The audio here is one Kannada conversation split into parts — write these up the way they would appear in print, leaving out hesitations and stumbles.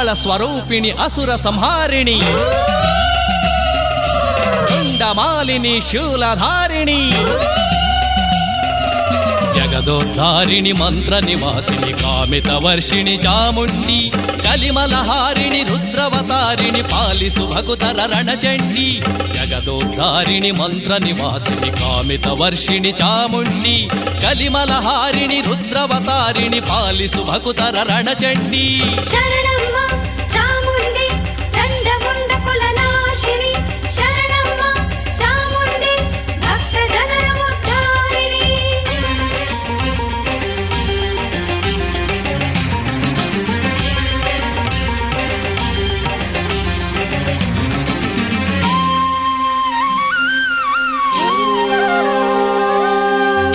ಮಂಗಳ ಸ್ವರೂಪಿಣಿ ಅಸುರ ಸಂಹಾರಿಣಿ ಮಾಲಿನಿ ಶೂಲಧಾರಿಣಿ ಜಗದೋದ್ಧಾರಿಣಿ ಮಂತ್ರ ನಿವಾಸಿನಿ ಕಾಮಿತ ವರ್ಷಿಣಿ ಚಾಮುಂಡಿ ಕಲಿಮಲಹಾರಿಣಿ ರುದ್ರವತಾರಿಣಿ ಪಾಲಿಸು ಭಗುತರ ರಣಚಂಡಿ ಜಗದೋದ್ಧಾರಿಣಿ ಮಂತ್ರ ನಿವಾಸಿನಿ ಕಾಮಿತ ವರ್ಷಿಣಿ ಚಾಮುಂಡಿ ಕಲಿಮಲಹಾರಿಣಿ ರುದ್ರವತಾರಿಣಿ ಪಾಲಿಸು ಭಗುತರ ರಣಚಂಡಿ ಶರಣಮ್ಮ ಚಾಮುಂಡಿ ಚಂಡಮುಂಡ ಕುಲನಾಶಿನಿ ಶರಣಮ್ಮ ಚಾಮುಂಡಿ ಭಕ್ತ ಜನರ ಉದ್ಧಾರಿಣಿ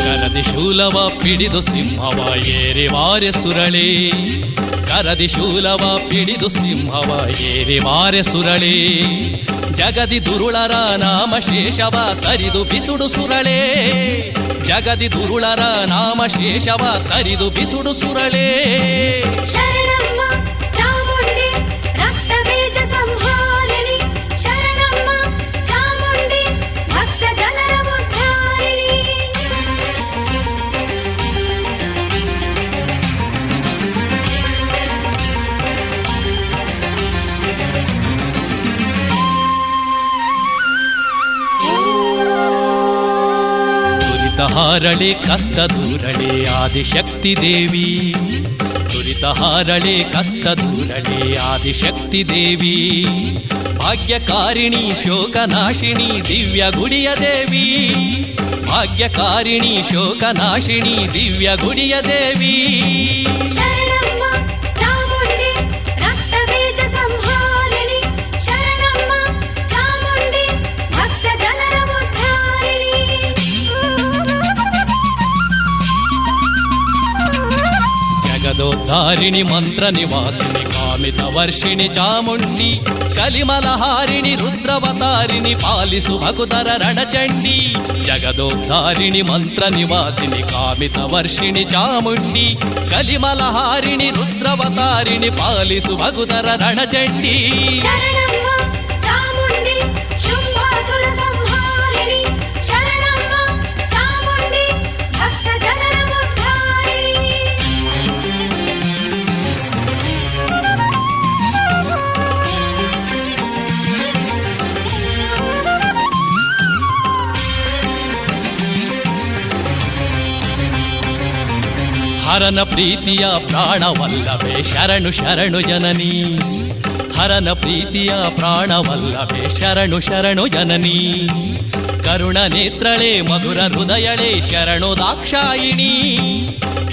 ಕರದಿ ಶೂಲವ ಪಿಡಿದು ಸಿಂಹವ ಏರಿ ವಾರೆ ಸುರಳೆ ಕರದಿ ಶೂಲವ ಪಿಡಿದು ಸಿಂಹವ ಏರಿ ವಾರೆ ಸುರಳೆ ಜಗದಿ ದುರುಳರ ನಾಮ ಶೇಷವ ತರಿದು ಬಿಸುಡು ಸುರಳೆ ಜಗದಿ ದುರುಳರ ನಾಮ ಶೇಷವ ತರಿದು ಬಿಸುಡು ಸುರಳೆ ಶರಣಮ್ಮ ಚಾಮುಂಡಿ ರಕ್ತ ಬೀಜ ಸಂಹಾರಿಣಿ ಶರಣಮ್ಮ ಚಾಮುಂಡಿ ಭಕ್ತ ಜನರ ಉದ್ಧಾರಿಣಿ ಹಾರಳೆ ಕಷ್ಟ ದೂರಳೆ ಆದಿಶಕ್ತಿ ದೇವಿ ದುರಿತ ಹಾರಳೆ ಕಷ್ಟ ದೂರಳೆ ಆದಿಶಕ್ತಿ ದೇವಿ ಭಾಗ್ಯಕಾರಿಣಿ ಶೋಕನಾಶಿನಿ ದಿವ್ಯ ಗುಡಿಯ ದೇವಿ ಭಾಗ್ಯಕಾರಿಣಿ ಶೋಕನಾಶಿನಿ ದಿವ್ಯ ಗುಡಿಯ ದೇವಿ ಶರಣಮ್ಮ ಚಾಮುಂಡಿ ರಕ್ತ ಬೀಜ ಸಂಹಾರಿಣಿ ಶರಣಮ್ಮ ಚಾಮುಂಡಿ ಭಕ್ತ ಜನರ ಉದ್ಧಾರಿಣಿ ಜಗದೋದ್ಧಾರಿಣಿ ಮಂತ್ರ ನಿವಾಸಿನಿ ಕಾಮಿತ ವರ್ಷಿಣಿ ಚಾಮುಂಡಿ ಕಲಿಮಲಹಾರಿಣಿ ರುದ್ರವತಾರಿಣಿ ಪಾಲಿಸು ಭಗುತರ ರಣಚಂಡಿ ಜಗದೋದ್ಧಾರಿಣಿ ಮಂತ್ರ ನಿವಾಸಿನಿ ಕಾಮಿತ ವರ್ಷಿಣಿ ಚಾಮುಂಡಿ ಕಲಿಮಲಹಾರಿಣಿ ರುದ್ರವತಾರಿಣಿ ಪಾಲಿಸು ಭಗುತರ ರಣಚಂಡಿ ಶರಣಮ್ಮ ಚಾಮುಂಡಿ ಶುಂಭಾಸುರ ಸಂಹಾರಿಣಿ ಶರಣಮ್ಮ ಚಾಮುಂಡಿ ಭಕ್ತ ಜನರ ಉದ್ಧಾರಿಣಿ ಹರನ ಪ್ರೀತಿಯ ಪ್ರಾಣವಲ್ಲವೇ ಶರಣು ಶರಣು ಜನನಿ ಹರನ ಪ್ರೀತಿಯ ಪ್ರಾಣವಲ್ಲವೇ ಶರಣು ಶರಣು ಜನನಿ ಕರುಣ ನೇತ್ರಳೆ ಮಧುರ ಹೃದಯಳೆ ಶರಣು ದಾಕ್ಷಾಯಿಣಿ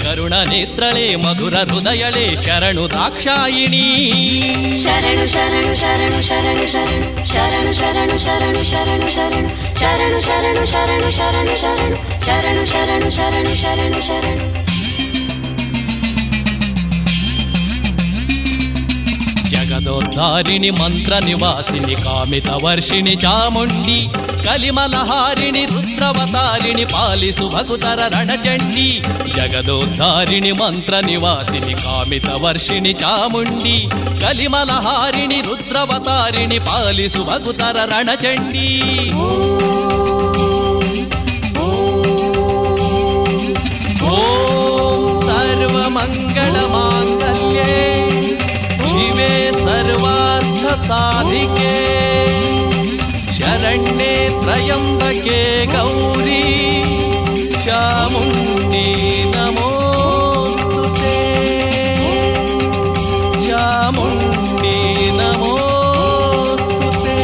ಕರುಣ ನೇತ್ರಳೆ ಮಧುರ ಹೃದಯಳೆ ಶರಣು ದಾಕ್ಷಾಯಿಣಿ ಶರಣು ಶರಣು ಶರಣು ಶರಣು ಶರಣು ಶರಣು ಶರಣು ಶರಣು ಶರಣು ಶರಣು ಶರಣು ಶರಣು ಶರಣು ಶರಣು ಶರಣು ಶರಣು ಶರಣು ಶರಣು ಶರಣು ಜಗದೋದ್ಧಾರಿಣಿ ಮಂತ್ರ ನಿವಾಸಿನಿ ಕಾಮಿತ ವರ್ಷಿಣಿ ಚಾಮುಂಡಿ ಕಲಿಮಲಹಾರಿಣಿ ರುದ್ರವತಾರಿಣಿ ಪಾಲಿಸು ಭಗುತರ ರಣಚಂಡಿ ಜಗದೋದ್ಧಾರಿಣಿ ಮಂತ್ರ ನಿವಾಸಿನಿ ಕಾಮಿತ ವರ್ಷಿಣಿ ಚಾಮುಂಡಿ ಕಲಿಮಲಹಾರಿಣಿ ರುದ್ರವತಾರಿಣಿ ಪಾಲಿಸು ಭಗುತರ ರಣಚಂಡಿ ಓಂ ಸರ್ವಮಂಗಳ ಮಾಂಗಲ್ಯೆ ಶಿವೆ ಸರ್ವಾರ್ಥ ಸಾಧಿಕೆ ಶರಣ್ಯೆ ತ್ರಯಂಬಕೆ ಗೌರಿ ಚಾಮುಂಡಿ ನಮೋಸ್ತುತೆ ಚಾಮುಂಡಿ ನಮೋಸ್ತುತೆ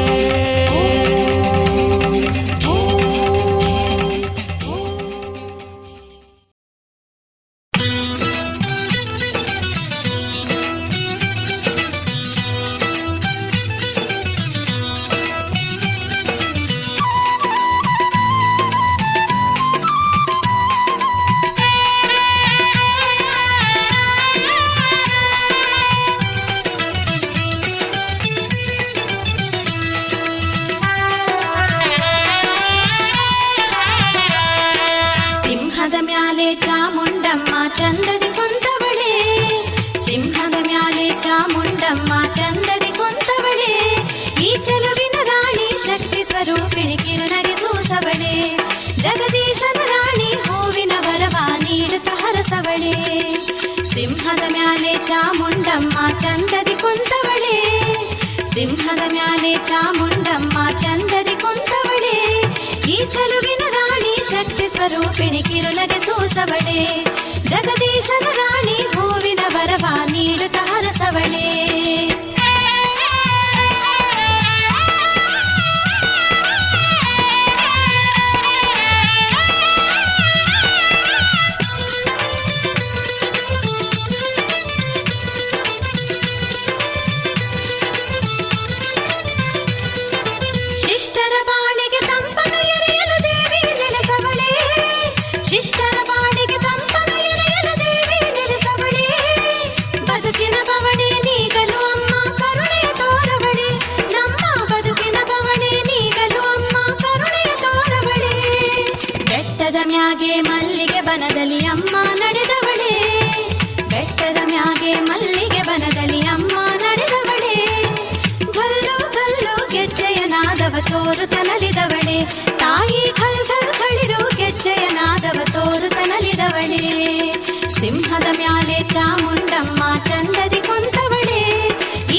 ಚಾಮುಂಡಮ್ಮ ಚಂದದಿ ಕುಂತವಳೆ, ಸಿಂಹದ ಮ್ಯಾಲೆ ಚಾಮುಂಡಮ್ಮ ಚಂದದಿ ಕುಂತವಳೆ, ಈ ಚಲುವಿನ ರಾಣಿ ಶಕ್ತಿ ಸ್ವರೂಪಿಣಿ ಕಿರುನಗೆ ಸೂಸವಳೆ, ಜಗದೀಶನ ರಾಣಿ ಹೂವಿನ ವರವ ನೀಡುತ್ತ ಹರಸವಳೆ. ಮ್ಯಾಗೆ ಮಲ್ಲಿಗೆ ಬನದಲ್ಲಿ ಅಮ್ಮ ನಡೆದವಳೆ, ಬೆಟ್ಟದ ಮ್ಯಾಗೆ ಮಲ್ಲಿಗೆ ಬನದಲ್ಲಿ ಅಮ್ಮ ನಡೆದವಳೆ, ಗಲ್ಲು ಗಲ್ಲು ಗೆಜ್ಜೆಯ ನಾದವ ತೋರುತ ನಲಿದವಳೆ, ತಾಯಿ ಖಲ್ ಖಲ್ ಖಳಿರು ಗೆಜ್ಜೆಯ ನಾದವ ತೋರುತ ನಲಿದವಳೆ, ಸಿಂಹದ ಮ್ಯಾಲೆ ಚಾಮುಂಡಮ್ಮ ಚಂದದಿ ಕುಂತವಳೆ,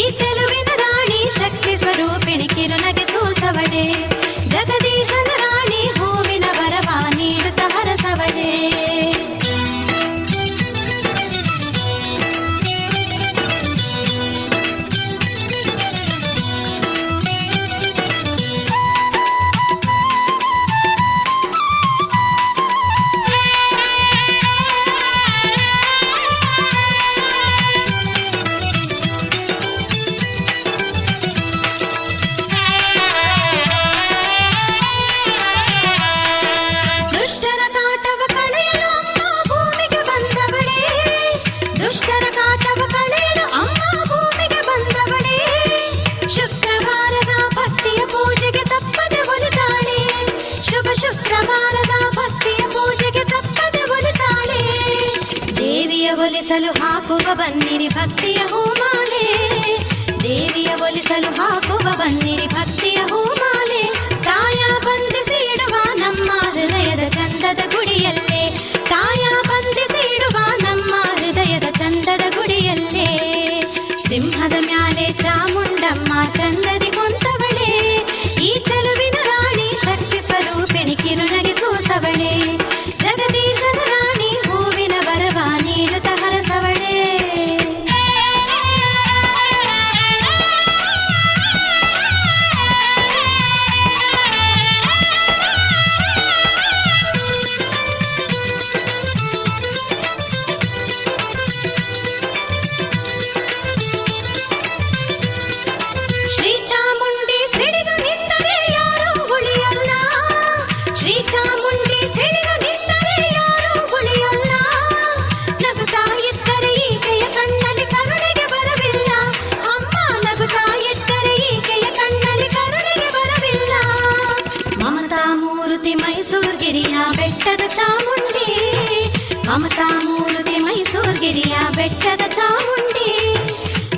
ಈ ಚೆಲುವಿನ ರಾಣಿ ಶಕ್ತಿ ಸ್ವರೂಪಿಣಿ ಕಿರುನಗೆ ಸೂಸವಳೆ, ಜಗದೀಶನ ರಾಣಿ ಹೂವಿನ ವರವ ನೀಡುತ್ತ ಹರಸವಳೆ. ಒಲಿಸಲು ಹಾಕುವ ಬನ್ನಿರಿ ಭಕ್ತಿಯ ಹೂಮಾಲೆ, ದೇವಿಯ ಒಲಿಸಲು ಹಾಕುವ ಬನ್ನಿರಿ ಭಕ್ತಿಯ ಹೂಮಾಲೆ, ಕಾಯ ಬಂಧಿಸಿ ಇಡುವ ನಮ್ಮ ಹೃದಯದ ಚಂದದ ಗುಡಿಯಲ್ಲೇ, ಕಾಯ ಬಂಧಿಸಿ ಇಡುವ ನಮ್ಮ ಹೃದಯದ ಚಂದದ ಗುಡಿಯಲ್ಲೇ, ಸಿಂಹದ ಮ್ಯಾಲೆ ಚಾಮುಂಡಮ್ಮ ಚಂದದಿ ಕುಂತವಳೆ, ಈ ಚೆಲುವಿನ ರಾಣಿ ಶಕ್ತಿ ಸ್ವರೂಪಿಣಿ ಕಿರುನಗೆ ಸೂಸವಳೆ, ಜಗದೀಶನ ರಾಣಿ ಹೂವಿನ ವರವ ನೀಡುತ್ತ ಹರಸವಳೆ. ಶ್ರೀ ಚಾಮುಂಡಿ ಸಿಡಿದು ನಿಂತರೆ ಯಾರೂ ಉಳಿಯಲ್ಲ, ಶ್ರೀ ಚಾಮುಂಡಿ ಸಿಡಿದು ನಿಂತರೆ ಯಾರೂ ಉಳಿಯಲ್ಲ, ನಗುತ್ತಾ ಇದ್ದರೆ ಈಕೆಯ ಕಣ್ಣಲ್ಲಿ ಕರುಣೆಗೆ ಬರವಿಲ್ಲ, ಅಮ್ಮ ನಗುತ್ತಾ ಇದ್ದರೆ ಈಕೆಯ ಕಣ್ಣಲ್ಲಿ ಕರುಣೆಗೆ ಬರವಿಲ್ಲ, ಮಮತಾ ಮೂರ್ತಿ ಮೈಸೂರ್ಗಿರಿಯ ಬೆಟ್ಟದ ಚಾಮುಂಡಿ, ಮಮತಾ ಮೂರ್ತಿ ಮೈಸೂರ್ಗಿರಿಯ ಬೆಟ್ಟದ ಚಾಮುಂಡಿ,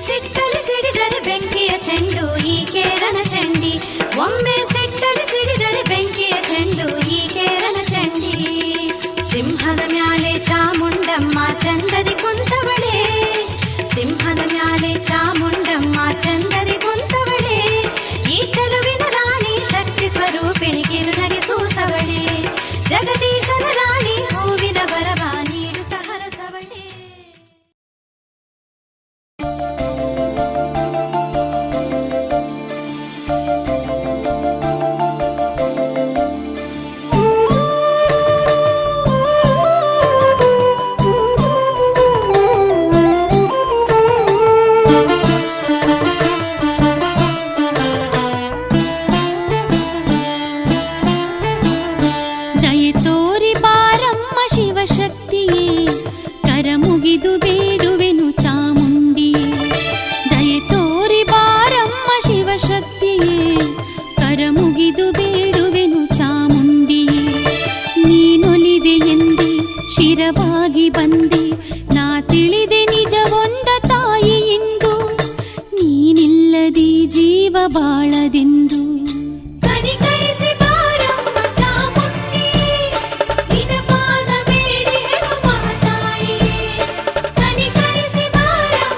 ಸಿಟ್ಟಲ್ಲಿ ಸಿಡಿದರೆ ಬೆಂಕಿಯ ಚೆಂಡು ಈಕೆ ರಣಚಂಡಿ, ಒಮ್ಮೆ ಸಿಟ್ಟಲ್ಲಿ ಸಿಡಿದರೆ ಬೆಂಕಿಯ ಚೆಂಡು ಈಕೆ ರಣಚಂಡಿ, ಸಿಂಹದ ಮ್ಯಾಲೆ ಚಾಮುಂಡಮ್ಮ ಚಂದದಿ ಕುಂತವಳೆ, ಸಿಂಹದ ಮ್ಯಾಲೆ ಚಾಮುಂಡಮ್ಮ ಚಂದದಿ ಕುಂತವಳೆ, ಈ ಚೆಲುವಿನ ರಾಣಿ ಶಕ್ತಿ ಸ್ವರೂಪಿಣಿ ಕಿರುನಗೆ ಸೂಸವಳೆ, ಜಗದೀಶನ ರಾಣಿ ಹೂವಿನ ವರವ ನೀಡುತ್ತ ಹರಸವಳೆ. ದಯೆ ತೋರಿ ಬಾರಮ್ಮ ಶಿವಶಕ್ತಿಯೇ, ಕರ ಮುಗಿದು ಬೇಡುವೆನು ಚಾಮುಂಡಿಯೇ, ದಯೆ ತೋರಿ ಬಾರಮ್ಮ ಶಿವಶಕ್ತಿಯೇ, ಕರ ಮುಗಿದು ಬೇಡುವೆನು ಚಾಮುಂಡಿಯೇ, ನೀನೊಲಿವೆ ಎಂದೆ ಶಿರವಾಗಿ ಬಂದೆ, ನಾ ತಿಳಿದೆ ನಿಜವೊಂದ ತಾಯಿ ಎಂದು, ನೀನಿಲ್ಲದಿ ಜೀವ ಬಾಳದೆಂದು, ಕನಿಕರಿಸಿ ಬಾರಮ್ಮ ಚಾಮುಂಡಿಯೇ, ನಿನ ಪಾದ ಬೇಡಿಹೆನು ಮಹಾತಾಯಿಯೇ, ಕನಿಕರಿಸಿ ಬಾರಮ್ಮ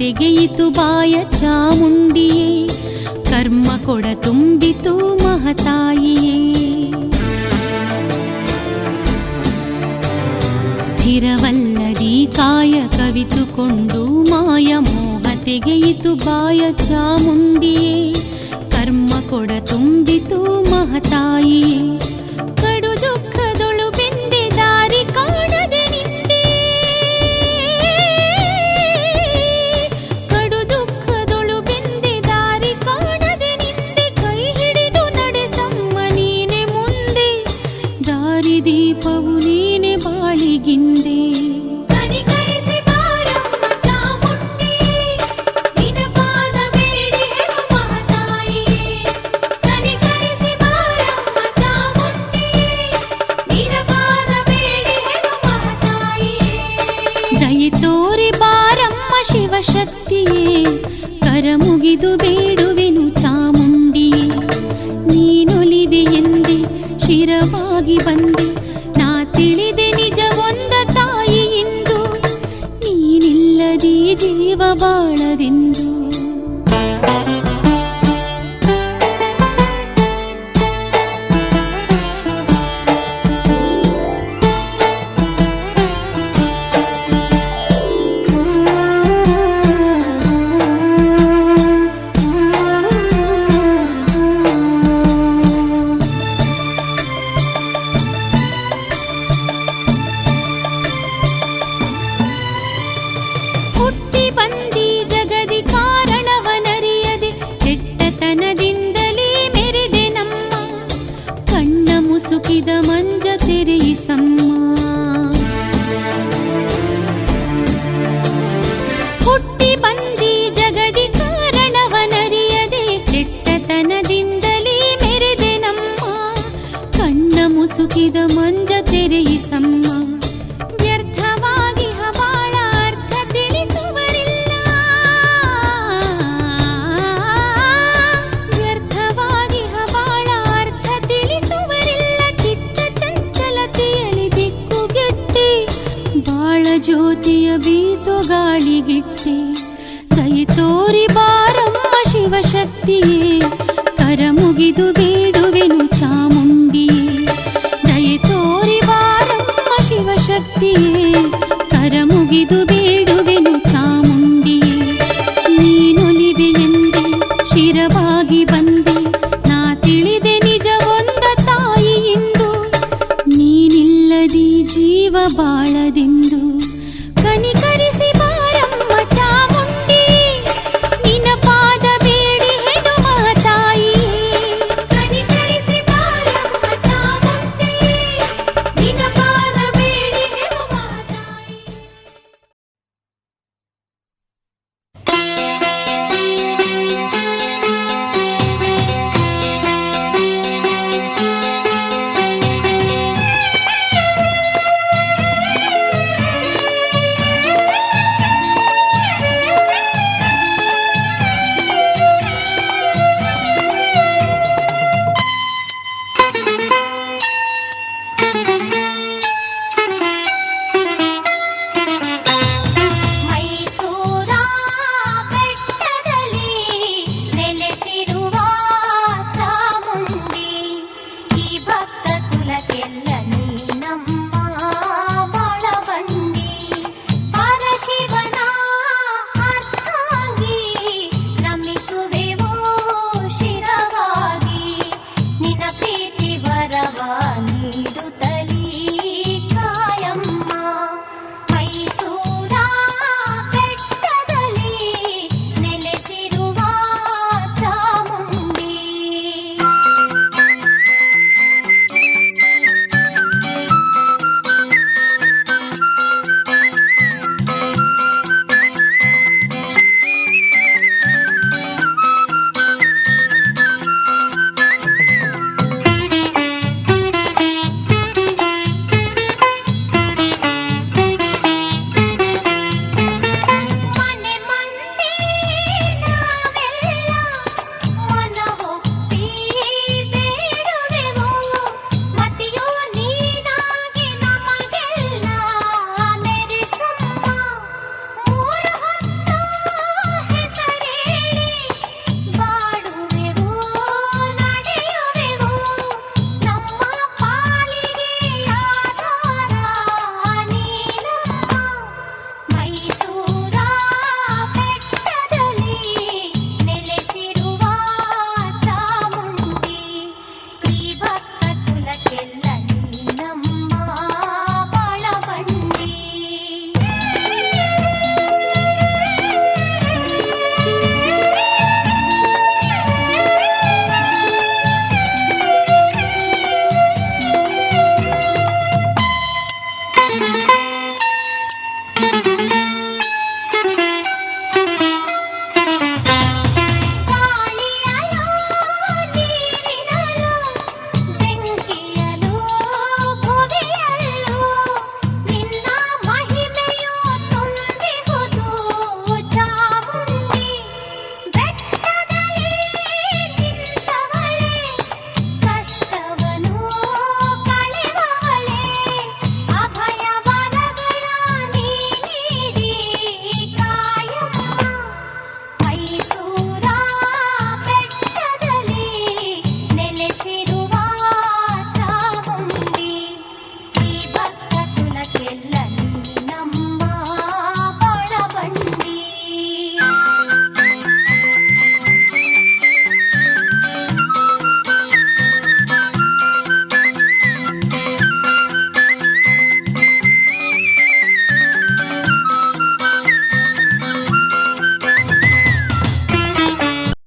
ತೆಗೆಯಿತು ಬಾಯ ಚಾಮುಂಡಿಯೇ, ಕರ್ಮ ಕೊಡ ತುಂಬಿತು ಮಹತಾಯಿಯೇ. ಸ್ಥಿರವಲ್ಲದಿ ಕಾಯ ಕವಿತುಕೊಂಡು ಮಾಯ ಮೋಹ ತೆಗೆಯಿತು ಬಾಯ ಚಾಮುಂಡಿಯೇ, ಕರ್ಮ ಕೊಡ ತುಂಬಿತು ಮಹತಾಯಿಯೇ. ಕಡು ದುಃಖದೊಳು ಬೆಂದೆ ದಾರಿ ಕಾಣದೆ ನಿಂದೆ, ಕಡು ದುಃಖದೊಳು ಬೆಂದೆ ದಾರಿ ಕಾಣದೆ ನಿಂದೆ, ಕೈ ಹಿಡಿದು ನಡೆಸಮ್ಮ ನೀನೆ ಮುಂದೆ, ದಾರಿ ದೀಪವು ನೀನೆ ಬಾಳಿಗಿಂದೆ. ಕನಿಕರಿಸಿ ಬಾರಮ್ಮ ಚಾಮುಂಡಿಯೇ, ನಿನ ಪಾದ ಬೇಡಿ ಹೆಗ ಮಹತಾಯಿಯೇ. ಕನಿಕರಿಸಿ ಬಾರಮ್ಮ ಚಾಮುಂಡಿಯೇ, ನಿನ ಪಾದ ಬೇಡಿ ಹೆಗ ಮಹತಾಯಿಯೇ. ದಯೆ ತೋರಿ ಬಾರಮ್ಮ ಶಿವಶಕ್ತಿಯೇ, ಕರ ಮುಗಿದು ಬೇಡುವೆನು ಚಾಮುಂಡಿಯೇ. ನೀನೊಲಿವೆ ಎಂದೆ ಶಿರವಾಗಿ ಬಂದೆ, ನಾ ತಿಳಿದೆ ನಿಜ ಒಂದ ತಾಯಿ ಇಂದು, ನೀನಿಲ್ಲದಿ ಜೀವ ಬಾಳದೆಂದು. ಹುಟ್ಟಿ ಬಂದಿ ಜಗದಿ ಕಾರಣವನರಿಯದೆ, ಕೆಟ್ಟತನದಿಂದಲೇ ಮೆರೆದೆ ನಮ್ಮ, ಕಣ್ಣ ಮುಸುಕಿದ ಮಂಜ ತೆರೆಯಿಸಮ್ಮ. ಹುಟ್ಟಿ ಬಂದಿ ಜಗದಿ ಕಾರಣವನರಿಯದೆ, ಕೆಟ್ಟತನದಿಂದಲೇ ಮೆರೆದೆ ನಮ್ಮ, ಕಣ್ಣ ಮುಸುಕಿದ ಮಂಜ ತೆರೆಯಿಸಮ್ಮ. ವ್ಯರ್ಥವಾಗಿ ಹವಾಳ ಅರ್ಥ ತಿಳಿಸುವರಿಲ್ಲ, ವ್ಯರ್ಥವಾಗಿ ಹವಾಳ ಅರ್ಥ ತಿಳಿಸುವರಿಲ್ಲ, ಚಿತ್ತ ಚಂಚಲತೆಯಲ್ಲಿ ದಿಕ್ಕುಗೆಟ್ಟೆ, ಬಾಳ ಜ್ಯೋತಿಯ ಬೀಸೋ ಗಾಳಿಗಿಟ್ಟೆ. ದಯೆ ತೋರಿ ಬಾರಮ್ಮ ಶಿವಶಕ್ತಿಯೇ, ಕರ ಮುಗಿದು ಬೇಡುವೆನು ಚಾಮುಂಡಿಯೇ. ದಯೆ ತೋರಿ ಬಾರಮ್ಮ ಶಿವಶಕ್ತಿಯೇ, ಕರ ಮುಗಿದು ಬೇಡುವೆನು ಚಾಮುಂಡಿಯೇ. ನೀನೊಲಿವೆ ಎಂದೆ ಶಿರವಾಗಿ ಬಂದೆ, ನಾ ತಿಳಿದೆ ನಿಜ ಒಂದ ತಾಯಿ ಇಂದು, ನೀನಿಲ್ಲದಿ ಜೀವ ಬಾಳ